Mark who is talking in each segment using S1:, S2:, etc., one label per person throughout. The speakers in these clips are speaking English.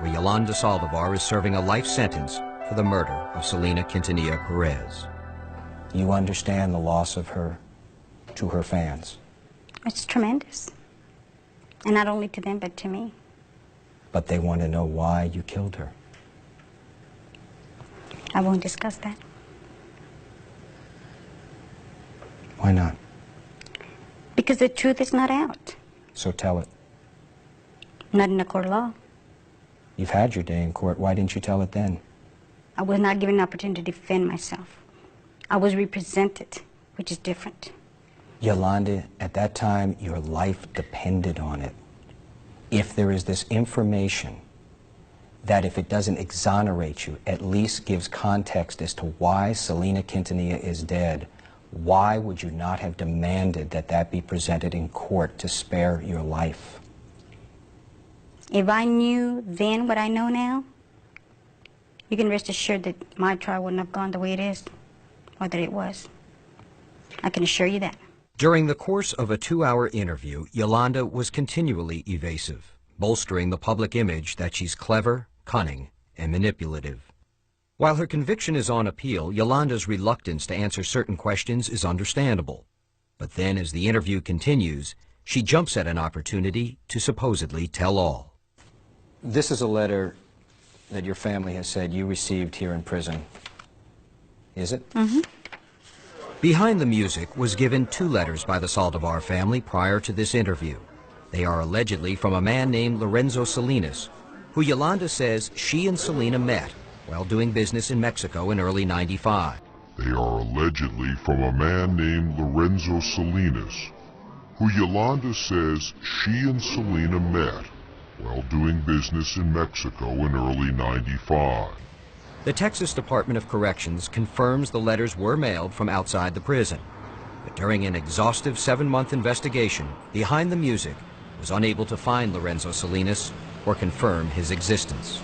S1: where Yolanda Saldivar is serving a life sentence for the murder of Selena Quintanilla Perez.
S2: You understand the loss of her to her fans.
S3: It's tremendous. And not only to them, but to me.
S2: But they want to know why you killed her.
S3: I won't discuss that.
S2: Why not?
S3: Because the truth is not out.
S2: So tell it.
S3: Not in a court of law.
S2: You've had your day in court. Why didn't you tell it then?
S3: I was not given an opportunity to defend myself. I was represented, which is different.
S2: Yolanda, at that time, your life depended on it. If there is this information that if it doesn't exonerate you, at least gives context as to why Selena Quintanilla is dead, why would you not have demanded that that be presented in court to spare your life?
S3: If I knew then what I know now, you can rest assured that my trial wouldn't have gone the way it is, or that it was. I can assure you that.
S1: During the course of a 2-hour interview, Yolanda was continually evasive, bolstering the public image that she's clever, cunning, and manipulative. While her conviction is on appeal, Yolanda's reluctance to answer certain questions is understandable. But then, as the interview continues, she jumps at an opportunity to supposedly tell all.
S2: This is a letter that your family has said you received here in prison. Is it?
S3: Mm-hmm.
S1: Behind the Music was given 2 letters by the Saldivar family prior to this interview. They are allegedly from a man named Lorenzo Salinas, who Yolanda says she and Selena met while doing business in Mexico in early '95.
S4: They are allegedly from a man named Lorenzo Salinas, who Yolanda says she and Selena met while doing business in Mexico in early '95.
S1: The Texas Department of Corrections confirms the letters were mailed from outside the prison. But during an exhaustive 7-month investigation, Behind the Music was unable to find Lorenzo Salinas or confirm his existence.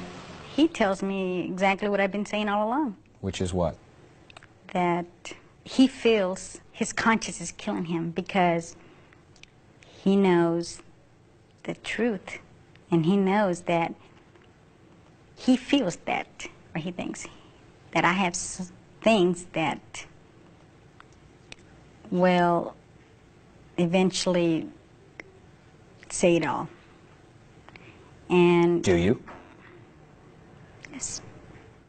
S3: He tells me exactly what I've been saying all along.
S2: Which is what?
S3: That he feels his conscience is killing him because he knows the truth. And he knows that he feels that, or he thinks that I have things that will eventually say it all. And
S2: do you?
S3: Yes.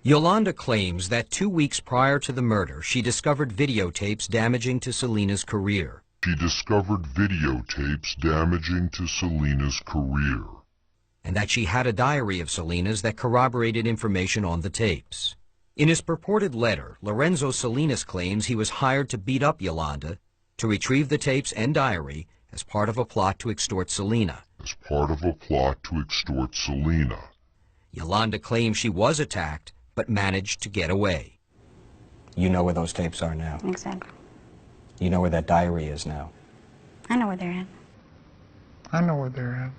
S1: Yolanda claims that 2 weeks prior to the murder, she discovered videotapes damaging to Selena's career.
S4: She discovered videotapes damaging to Selena's career.
S1: And that she had a diary of Selena's that corroborated information on the tapes. In his purported letter, Lorenzo Salinas claims he was hired to beat up Yolanda, to retrieve the tapes and diary as part of a plot to extort Selena. Yolanda claims she was attacked, but managed to get away.
S2: You know where those tapes are now?
S3: Exactly.
S2: You know where that diary is now?
S3: I know where they're at.
S5: I know where they're at.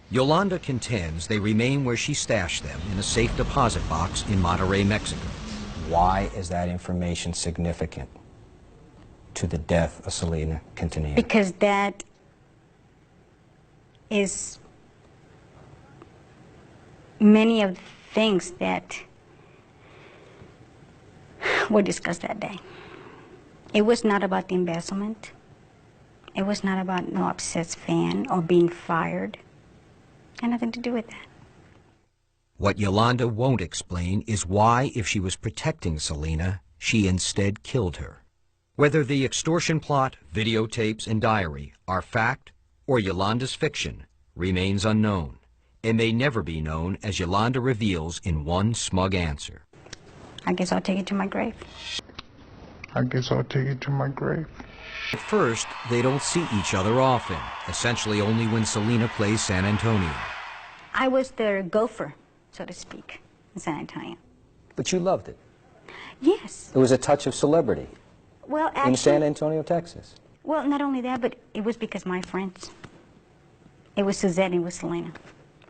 S1: Yolanda contends they remain where she stashed them, in a safe deposit box in Monterrey, Mexico.
S2: Why is that information significant to the death of Selena Quintanilla?
S3: Because that is many of the things that were discussed that day. It was not about the embezzlement. It was not about no upset fan or being fired. It had nothing to do with that.
S1: What Yolanda won't explain is why, if she was protecting Selena, she instead killed her. Whether the extortion plot, videotapes, and diary are fact or Yolanda's fiction remains unknown, and may never be known, as Yolanda reveals in one smug answer.
S3: I guess I'll take it to my grave.
S5: I guess I'll take it to my grave.
S1: At first, they don't see each other often, essentially only when Selena plays San Antonio.
S3: I was their gopher, so to speak, in San Antonio.
S2: But you loved it.
S3: Yes.
S2: It was a touch of celebrity.
S3: Well, actually,
S2: in San Antonio, Texas.
S3: Well, not only that, but it was because my friends. It was Suzette and it was Selena.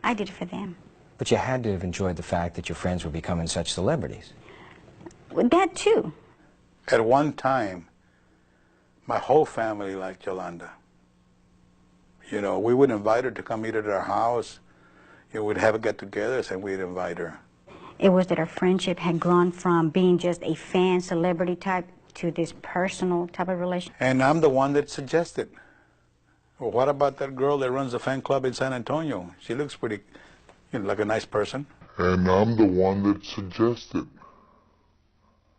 S3: I did it for them.
S2: But you had to have enjoyed the fact that your friends were becoming such celebrities.
S3: Well, that too.
S6: At one time, my whole family liked Yolanda. You know, we would invite her to come eat at our house. We'd have a get-togethers and we'd invite her.
S3: It was that our friendship had grown from being just a fan, celebrity type to this personal type of relationship.
S6: And I'm the one that suggested. Well, what about that girl that runs the fan club in San Antonio? She looks pretty, like a nice person.
S4: And I'm the one that suggested.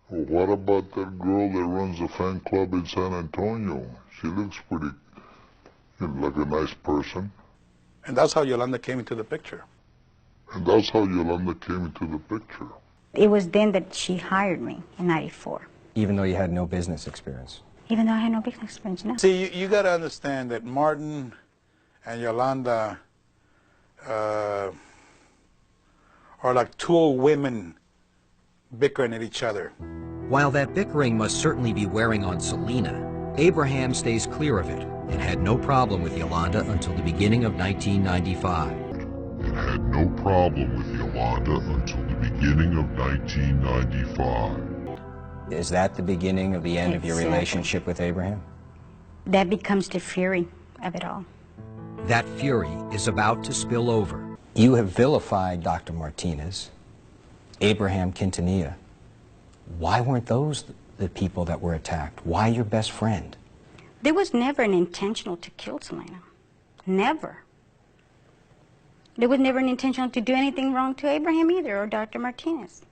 S4: Well, what about that girl that runs the fan club in San Antonio? She looks pretty, like a nice person.
S6: And that's how Yolanda came into the picture.
S4: And that's how Yolanda came into the picture.
S3: It was then that she hired me in '94.
S2: Even though you had no business experience?
S3: Even though I had no business experience, no.
S6: See, you got to understand that Martin and Yolanda are like two old women bickering at each other.
S1: While that bickering must certainly be wearing on Selena, Abraham stays clear of it and had no problem with Yolanda until the beginning of 1995.
S4: And had no problem with Yolanda until the beginning of 1995.
S2: Is that the beginning of the end of your relationship with Abraham?
S3: That becomes the fury of it all.
S1: That fury is about to spill over.
S2: You have vilified Dr. Martinez, Abraham Quintanilla. Why weren't those the people that were attacked? Why your best friend?
S3: There was never an intentional to kill Selena. Never. There was never an intention to do anything wrong to Abraham either, or Dr. Martinez.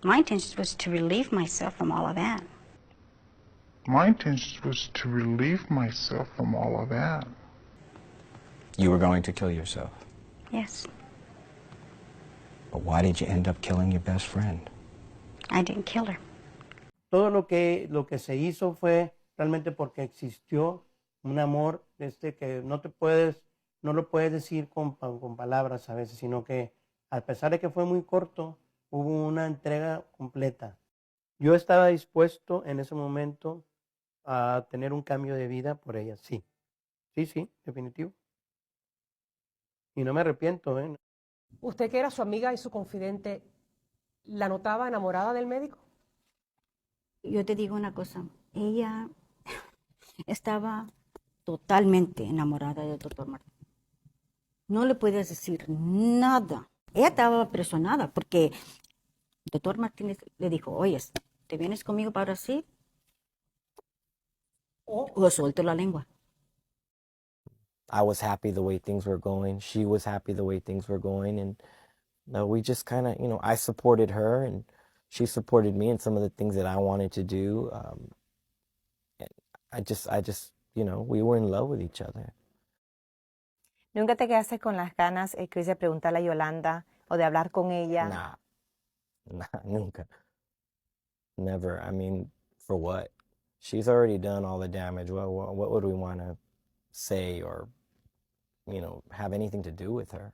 S3: My intention was to relieve myself from all of that.
S5: My intention was to relieve myself from all of that.
S2: You were going to kill yourself.
S3: Yes.
S2: But why did you end up killing your best friend?
S3: I didn't kill her.
S7: Todo lo que se hizo fue realmente porque existió un amor que no lo puedes decir con palabras a veces, sino que a pesar de que fue muy corto, hubo una entrega completa. Yo estaba dispuesto en ese momento a tener un cambio de vida por ella, sí. Sí, definitivo. Y no me arrepiento, ¿eh?
S8: Usted, que era su amiga y su confidente, ¿la notaba enamorada del médico?
S3: Yo te digo una cosa, ella estaba totalmente enamorada del doctor Martín. No le puedes decir nada. Ella estaba presionada porque el doctor Martínez le dijo, oye, ¿te vienes conmigo para Brasil? O suelto la lengua.
S9: I was happy the way things were going. She was happy the way things were going. And we just kind of, I supported her and she supported me in some of the things that I wanted to do. And I just, we were in love with each other.
S10: ¿Nunca te quedaste con las ganas, Chris, de preguntarle a Yolanda o de hablar con ella?
S9: Nah, nunca. Never. I mean, for what? She's already done all the damage. What would we want to say or, have anything to do with her?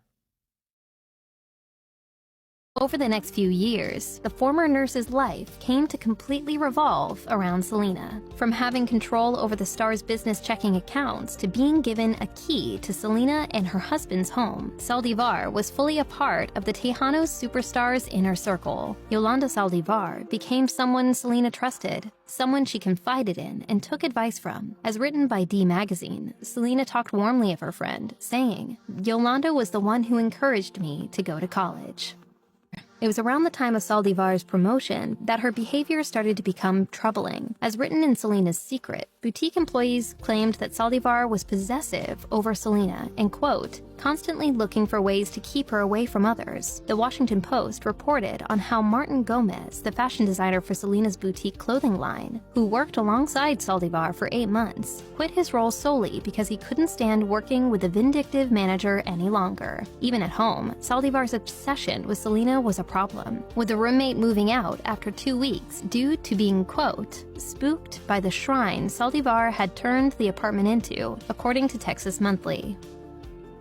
S11: Over the next few years, the former nurse's life came to completely revolve around Selena. From having control over the star's business checking accounts to being given a key to Selena and her husband's home, Saldivar was fully a part of the Tejano superstar's inner circle. Yolanda Saldivar became someone Selena trusted, someone she confided in and took advice from. As written by D Magazine, Selena talked warmly of her friend, saying, "Yolanda was the one who encouraged me to go to college." It was around the time of Saldivar's promotion that her behavior started to become troubling. As written in Selena's Secret, boutique employees claimed that Saldivar was possessive over Selena and, quote, constantly looking for ways to keep her away from others. The Washington Post reported on how Martin Gomez, the fashion designer for Selena's boutique clothing line, who worked alongside Saldivar for 8 months, quit his role solely because he couldn't stand working with the vindictive manager any longer. Even at home, Saldivar's obsession with Selena was a problem, with the roommate moving out after 2 weeks due to being, quote, spooked by the shrine Saldivar had turned the apartment into, according to Texas Monthly.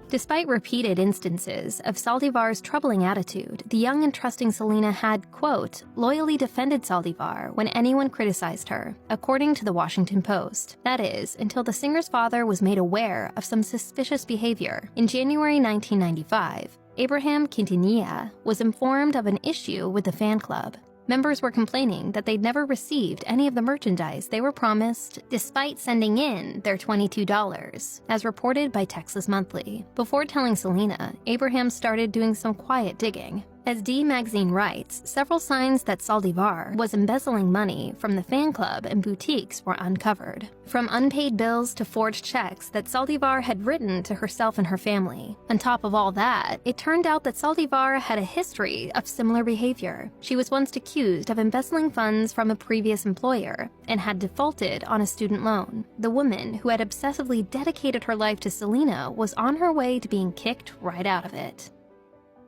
S11: Despite repeated instances of Saldivar's troubling attitude, the young and trusting Selena had, quote, loyally defended Saldivar when anyone criticized her, according to the Washington Post. That is, until the singer's father was made aware of some suspicious behavior. In January 1995, Abraham Quintanilla was informed of an issue with the fan club. Members were complaining that they'd never received any of the merchandise they were promised, despite sending in their $22, as reported by Texas Monthly. Before telling Selena, Abraham started doing some quiet digging. As D Magazine writes, several signs that Saldivar was embezzling money from the fan club and boutiques were uncovered. From unpaid bills to forged checks that Saldivar had written to herself and her family. On top of all that, it turned out that Saldivar had a history of similar behavior. She was once accused of embezzling funds from a previous employer and had defaulted on a student loan. The woman who had obsessively dedicated her life to Selena was on her way to being kicked right out of it.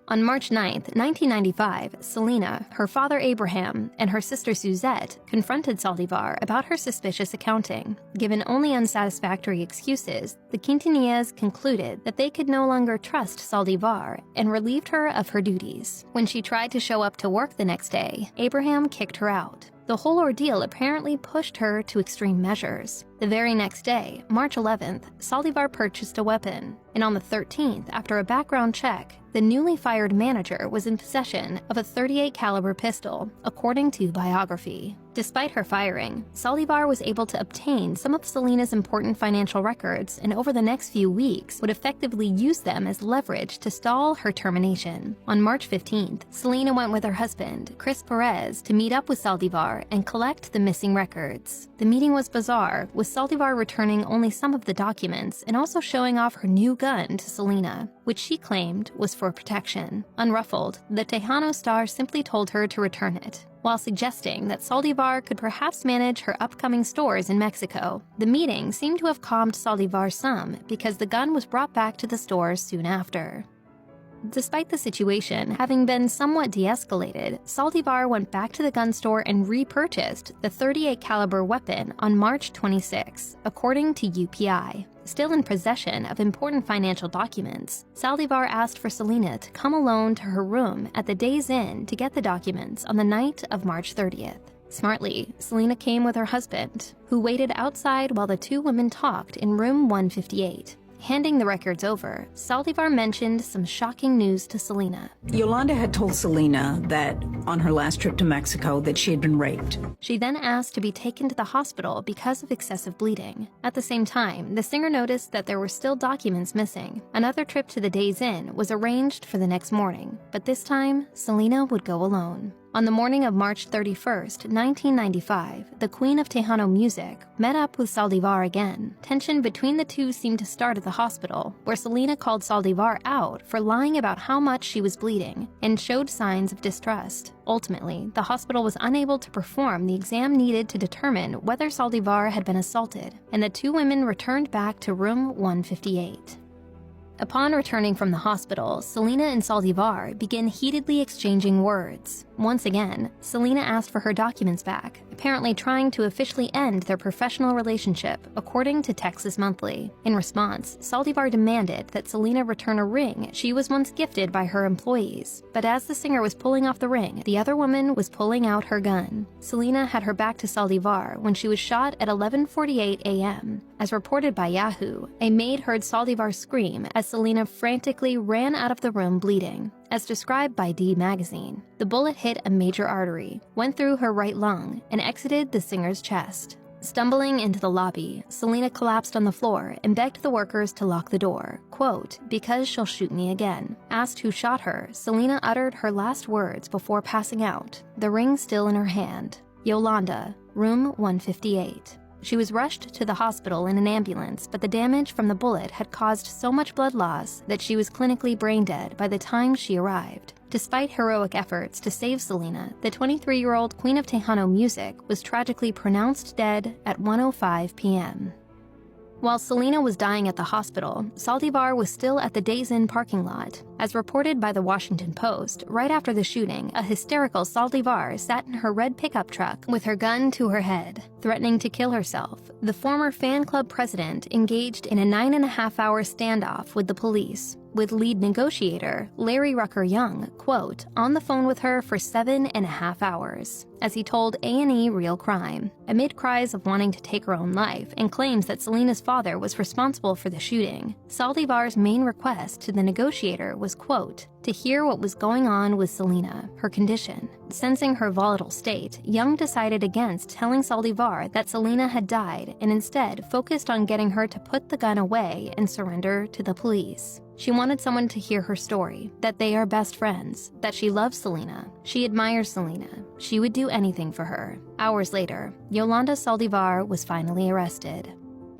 S11: On March 9, 1995, Selena, her father Abraham, and her sister Suzette confronted Saldivar about her suspicious accounting. Given only unsatisfactory excuses, the Quintanillas concluded that they could no longer trust Saldivar and relieved her of her duties. When she tried to show up to work the next day, Abraham kicked her out. The whole ordeal apparently pushed her to extreme measures. The very next day, March 11th, Saldivar purchased a weapon, and on the 13th, after a background check, the newly fired manager was in possession of a .38 caliber pistol, according to biography. Despite her firing, Saldivar was able to obtain some of Selena's important financial records and over the next few weeks would effectively use them as leverage to stall her termination. On March 15th, Selena went with her husband, Chris Perez, to meet up with Saldivar and collect the missing records. The meeting was bizarre, with Saldivar returning only some of the documents and also showing off her new gun to Selena, which she claimed was for protection. Unruffled, the Tejano star simply told her to return it, while suggesting that Saldivar could perhaps manage her upcoming stores in Mexico. The meeting seemed to have calmed Saldivar some because the gun was brought back to the stores soon after. Despite the situation having been somewhat de-escalated, Saldivar went back to the gun store and repurchased the .38 caliber weapon on March 26, according to UPI. Still in possession of important financial documents, Saldivar asked for Selena to come alone to her room at the Days Inn to get the documents on the night of March 30th. Smartly, Selena came with her husband, who waited outside while the two women talked in room 158. Handing the records over, Saldivar mentioned some shocking news to Selena.
S12: Yolanda had told Selena that on her last trip to Mexico that she had been raped.
S11: She then asked to be taken to the hospital because of excessive bleeding. At the same time, the singer noticed that there were still documents missing. Another trip to the Days Inn was arranged for the next morning, but this time, Selena would go alone. On the morning of March 31st, 1995, the Queen of Tejano Music met up with Saldivar again. Tension between the two seemed to start at the hospital, where Selena called Saldivar out for lying about how much she was bleeding and showed signs of distrust. Ultimately, the hospital was unable to perform the exam needed to determine whether Saldivar had been assaulted, and the two women returned back to room 158. Upon returning from the hospital, Selena and Saldivar begin heatedly exchanging words. Once again, Selena asked for her documents back, apparently trying to officially end their professional relationship, according to Texas Monthly. In response, Saldivar demanded that Selena return a ring she was once gifted by her employees. But as the singer was pulling off the ring, the other woman was pulling out her gun. Selena had her back to Saldivar when she was shot at 11:48 a.m. As reported by Yahoo, a maid heard Saldivar scream as Selena frantically ran out of the room bleeding. As described by D Magazine, the bullet hit a major artery, went through her right lung, and exited the singer's chest. Stumbling into the lobby, Selena collapsed on the floor and begged the workers to lock the door, quote, "because she'll shoot me again." Asked who shot her, Selena uttered her last words before passing out, the ring still in her hand. Yolanda, room 158. She was rushed to the hospital in an ambulance, but the damage from the bullet had caused so much blood loss that she was clinically brain dead by the time she arrived. Despite heroic efforts to save Selena, the 23-year-old Queen of Tejano Music was tragically pronounced dead at 1:05 p.m. While Selena was dying at the hospital, Saldivar was still at the Days Inn parking lot. As reported by the Washington Post, right after the shooting, a hysterical Saldivar sat in her red pickup truck with her gun to her head, threatening to kill herself. The former fan club president engaged in a 9.5-hour standoff with the police, with lead negotiator Larry Rucker Young, quote, on the phone with her for 7.5 hours, as he told A&E Real Crime. Amid cries of wanting to take her own life and claims that Selena's father was responsible for the shooting, Saldivar's main request to the negotiator was, quote, to hear what was going on with Selena, her condition. Sensing her volatile state, Young decided against telling Saldivar that Selena had died and instead focused on getting her to put the gun away and surrender to the police. She wanted someone to hear her story, that they are best friends, that she loves Selena, she admires Selena, she would do anything for her. Hours later, Yolanda Saldivar was finally arrested.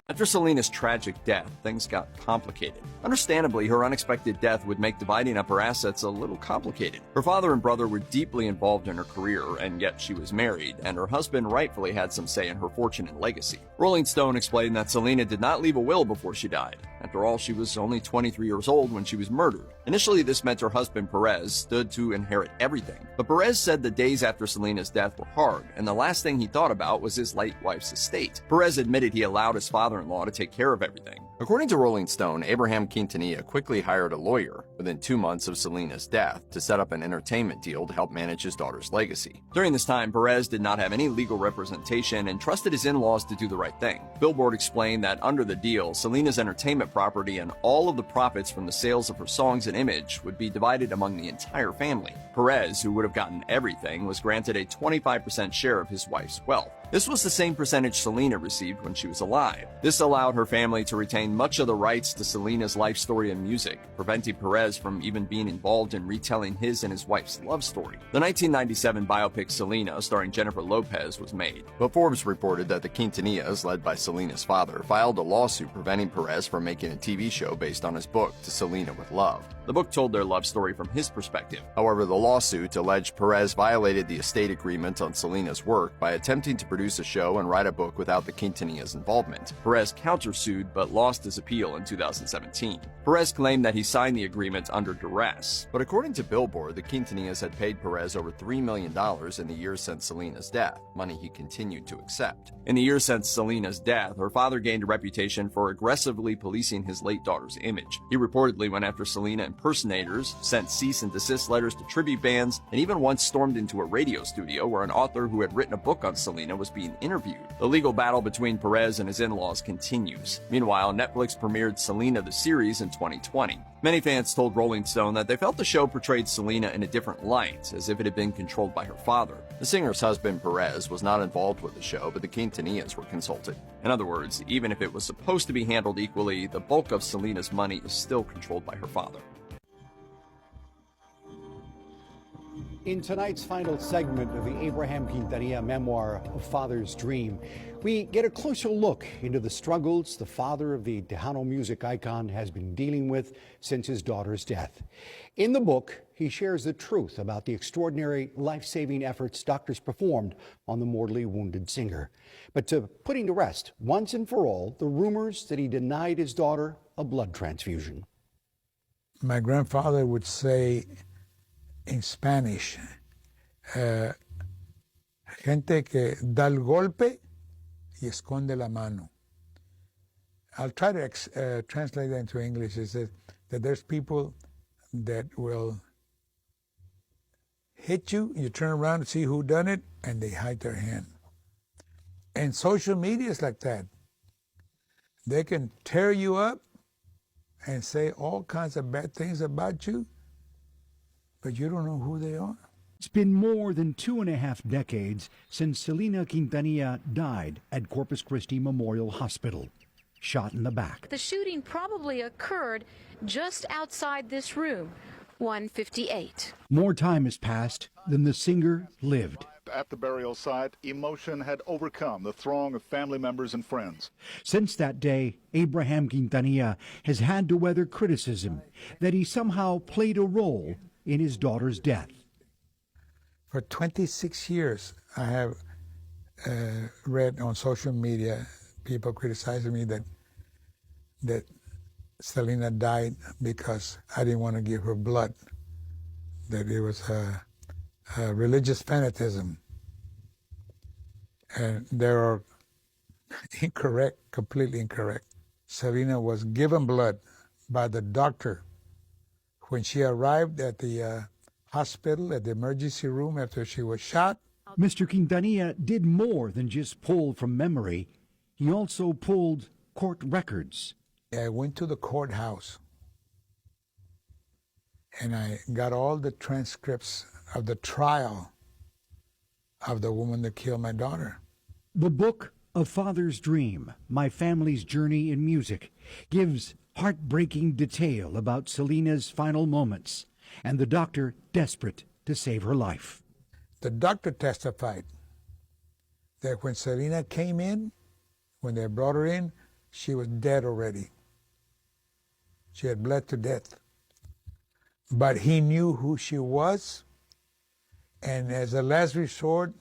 S13: After Selena's tragic death, things got complicated. Understandably, her unexpected death would make dividing up her assets a little complicated. Her father and brother were deeply involved in her career, and yet she was married, and her husband rightfully had some say in her fortune and legacy. Rolling Stone explained that Selena did not leave a will before she died. After all, she was only 23 years old when she was murdered. Initially, this meant her husband Perez stood to inherit everything. But Perez said the days after Selena's death were hard, and the last thing he thought about was his late wife's estate. Perez admitted he allowed his father-in-law to take care of everything. According to Rolling Stone, Abraham Quintanilla quickly hired a lawyer within 2 months of Selena's death to set up an entertainment deal to help manage his daughter's legacy. During this time, Perez did not have any legal representation and trusted his in-laws to do the right thing. Billboard explained that under the deal, Selena's entertainment property and all of the profits from the sales of her songs and image would be divided among the entire family. Perez, who would have gotten everything, was granted a 25% share of his wife's wealth. This was the same percentage Selena received when she was alive. This allowed her family to retain much of the rights to Selena's life story and music, preventing Perez from even being involved in retelling his and his wife's love story. The 1997 biopic Selena, starring Jennifer Lopez, was made, but Forbes reported that the Quintanillas, led by Selena's father, filed a lawsuit preventing Perez from making a TV show based on his book, To Selena with Love. The book told their love story from his perspective. However, the lawsuit alleged Perez violated the estate agreement on Selena's work by attempting to produce a show and write a book without the Quintanillas' involvement. Perez countersued but lost his appeal in 2017. Perez claimed that he signed the agreement under duress, but according to Billboard, the Quintanillas had paid Perez over $3 million in the years since Selena's death, money he continued to accept. In the years since Selena's death, her father gained a reputation for aggressively policing his late daughter's image. He reportedly went after Selena impersonators, sent cease and desist letters to tribute bands, and even once stormed into a radio studio where an author who had written a book on Selena was being interviewed. The legal battle between Perez and his in-laws continues. Meanwhile, Netflix premiered Selena the series in 2020. Many fans told Rolling Stone that they felt the show portrayed Selena in a different light, as if it had been controlled by her father. The singer's husband, Perez, was not involved with the show, but the Quintanillas were consulted. In other words, even if it was supposed to be handled equally, the bulk of Selena's money is still controlled by her father.
S14: In tonight's final segment of the Abraham Quintanilla memoir, A Father's Dream, we get a closer look into the struggles the father of the Tejano music icon has been dealing with since his daughter's death. In the book, he shares the truth about the extraordinary life-saving efforts doctors performed on the mortally wounded singer. But to putting to rest, once and for all, the rumors that he denied his daughter a blood transfusion.
S15: My grandfather would say in Spanish, gente que da el golpe y esconde la mano. I'll try to translate that into English. Is that there's people that will hit you, you turn around to see who done it, and they hide their hand. And social media is like that. They can tear you up and say all kinds of bad things about you, but you don't know who they are.
S14: It's been more than 2.5 decades since Selena Quintanilla died at Corpus Christi Memorial Hospital, shot in the back.
S16: The shooting probably occurred just outside this room, 158.
S14: More time has passed than the singer lived.
S17: At the burial site, emotion had overcome the throng of family members and friends.
S14: Since that day, Abraham Quintanilla has had to weather criticism that he somehow played a role in his daughter's death.
S15: For 26 years, I have read on social media people criticizing me that Selena died because I didn't want to give her blood, that it was a religious fanatism. And they are incorrect, completely incorrect. Selena was given blood by the doctor when she arrived at the hospital, at the emergency room after she was shot.
S14: Mr. Quintanilla did more than just pull from memory. He also pulled court records.
S15: I went to the courthouse and I got all the transcripts of the trial of the woman that killed my daughter.
S18: The book, A Father's Dream, My Family's Journey in Music, gives heartbreaking detail about Selena's final moments and the doctor desperate to save her life.
S15: The doctor testified that when Selena came in, when they brought her in, she was dead already. She had bled to death. But he knew who she was, and as a last resort,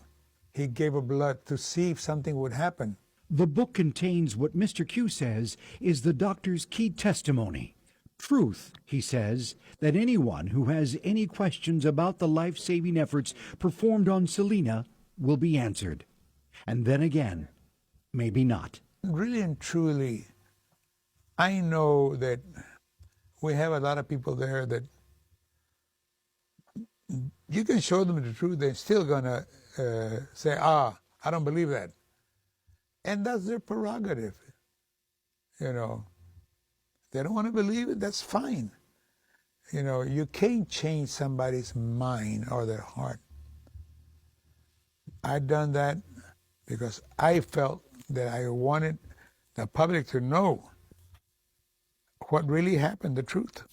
S15: he gave her blood to see if something would happen.
S18: The book contains what Mr. Q says is the doctor's key testimony. Truth, he says, that anyone who has any questions about the life-saving efforts performed on Selena will be answered. And then again, maybe not.
S15: Really and truly, I know that we have a lot of people there that you can show them the truth, they're still going to say, I don't believe that. And that's their prerogative. You know, they don't want to believe it, that's fine. You know, you can't change somebody's mind or their heart. I've done that because I felt that I wanted the public to know what really happened, the truth.